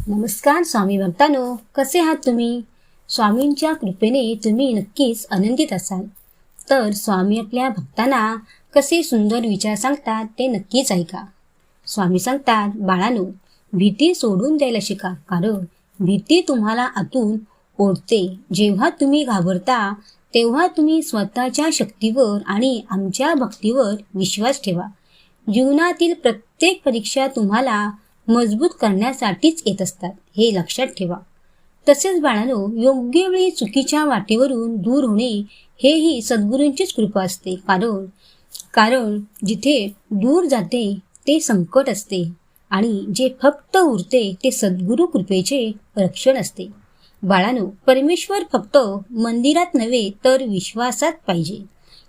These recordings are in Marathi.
नमस्कार स्वामी भक्तांनो, कसे आहात तुम्ही? स्वामींच्या कृपेने तुम्ही नक्कीच आनंदित असाल. तर स्वामी आपल्या भक्तांना कसे सुंदर विचार सांगतात ते नक्कीच ऐका. स्वामी सांगतात, बाळांनो, भीती सोडून द्यायला शिका, कारण भीती तुम्हाला आतून ओढते. जेव्हा तुम्ही घाबरता तेव्हा तुम्ही स्वतःच्या शक्तीवर आणि आमच्या भक्तीवर विश्वास ठेवा. जीवनातील प्रत्येक परीक्षा तुम्हाला मजबूत करण्यासाठीच येत असतात, हे लक्षात ठेवा. तसेच बाळांनो, योग्य वेळी चुकीच्या वाटेवरून दूर होणे हेही सद्गुरूंचीच कृपा असते. कारण जिथे दूर जाते ते संकट असते आणि जे फक्त उरते ते सद्गुरू कृपेचे रक्षण असते. बाळांनो, परमेश्वर फक्त मंदिरात नव्हे तर विश्वासात पाहिजे.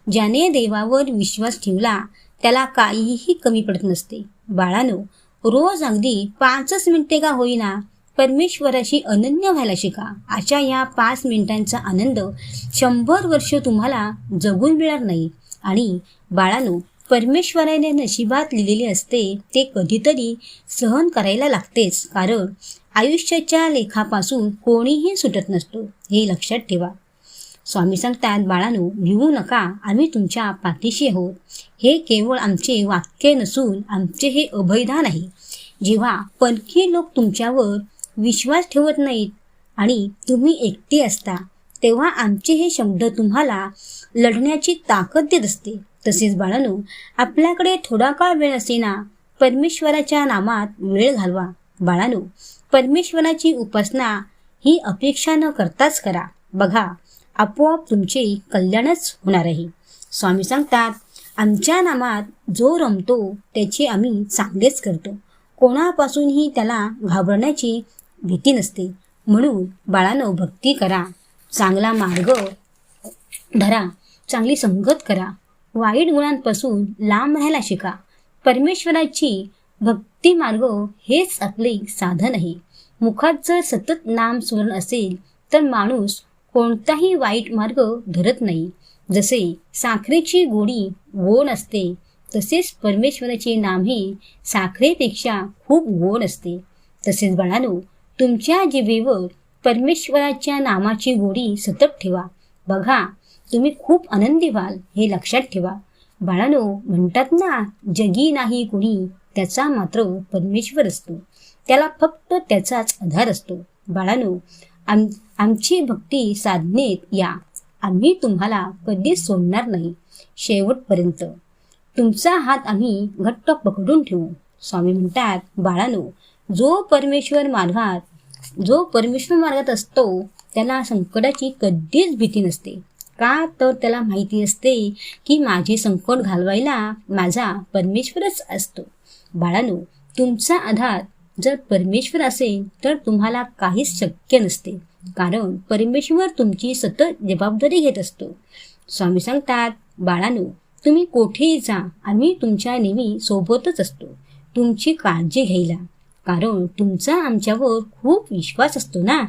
ज्याने देवावर विश्वास ठेवला त्याला काहीही कमी पडत नसते. बाळांनो, रोज अगदी 5 मिनिटे का होईना परमेश्वराशी अनन्य व्हायला शिका. अशा या 5 मिनिटांचा आनंद 100 वर्ष तुम्हाला जगून मिळणार नाही. आणि बाळांनो, परमेश्वराने नशिबात लिहिलेले असते ते कधीतरी सहन करायला लागतेच, कारण आयुष्याच्या लेखापासून कोणीही सुटत नसतो, हे लक्षात ठेवा. स्वामी सांगतात, बाळांनो, भिवू नका, आम्ही तुमच्या पाठीशी आहोत. हे केवळ आमचे वाक्य नसून आमचे हे अभयदान आहे. जेव्हा परकी लोक तुमच्यावर विश्वास ठेवत नाहीत आणि तुम्ही एकटे असता तेव्हा आमचे हे शब्द तुम्हाला लढण्याची ताकद देत असते. तसेच बाळांनो, आपल्याकडे थोडा काळ वेळ असेना, परमेश्वराच्या नामात वेळ घालवा. बाळांनो, परमेश्वराची उपासना ही अपेक्षा न करताच करा. बघा, आपोआप तुमचे कल्याणच होणार आहे. स्वामी सांगतात, आमच्या नामात जो रमतो त्याचे आम्ही चांगलेच करतो. कोणापासूनही त्याला घाबरण्याची भीती नसते. म्हणून बाळांनो, भक्ती करा, चांगला मार्ग धरा, चांगली संगत करा, वाईट गुणांपासून लांब राहायला शिका. परमेश्वराची भक्ती मार्ग हेच आपले साधन आहे. मुखात जर सतत नाम स्मरण असेल तर माणूस कोणताही वाईट मार्ग धरत नाही. जसे साखरेची गोडी गोड असते, तसेच परमेश्वराचे नाम हे साखरेपेक्षा खूप गोड असते. तसेच बाळांनो, तुमच्या जिभेवर परमेश्वराच्या नामाची गोडी सतत ठेवा. बघा, तुम्ही खूप आनंदी व्हाल, हे लक्षात ठेवा. बाळांनो, म्हणतात ना, जगी नाही कुणी, त्याचा मात्र परमेश्वर असतो. त्याला फक्त त्याचाच आधार असतो. बाळांनो, आमची भक्ती साधनेत या. आम्ही तुम्हाला कधीच सोडणार नाही. शेवटपर्यंत तुमचा हात आम्ही घट्ट पकडून ठेवू. स्वामी म्हणतात, बाळांनो, जो परमेश्वर मार्गात असतो त्याला संकटाची कधीच भीती नसते. का तर त्याला माहिती असते की माझे संकट घालवायला माझा परमेश्वरच असतो. बाळांनो, तुमचा आधार जर परमेश्वर असेल तर तुम्हाला काहीच शक्य नसते, कारण परमेश्वर तुमची सतत जबाबदारी घेत असतो. स्वामी सांगतात, बाळांनो, तुम्ही कोठेही जा, आम्ही तुमच्या नेहमी सोबतच असतो तुमची काळजी घ्यायला, कारण तुमचा आमच्यावर खूप विश्वास असतो ना.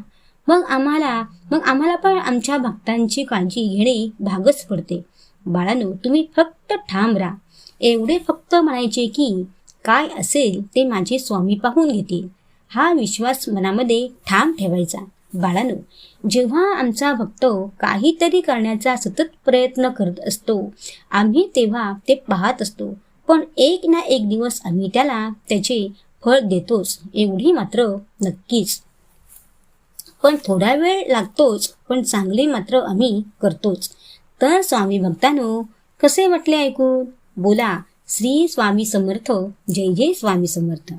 मग आम्हाला पण आमच्या भक्तांची काळजी घेणे भागच पडते. बाळांनो, तुम्ही फक्त ठाम राहा. एवढे फक्त म्हणायचे की काय असेल ते माझे स्वामी पाहून घेतील, हा विश्वास मनामध्ये ठाम ठेवायचा. बाळांनो, जेव्हा आमचा भक्त काहीतरी करण्याचा सतत प्रयत्न करत असतो आम्ही तेव्हा ते पाहत असतो, पण एक ना एक दिवस आम्ही त्याला त्याचे फळ देतोच, एवढी मात्र नक्कीच. पण थोडा वेळ लागतोच, पण चांगले मात्र आम्ही करतोच. तर स्वामी भक्तांनो, कसे वाटले ऐकून? बोला, श्री स्वामी समर्थ. जय जय स्वामी समर्थ.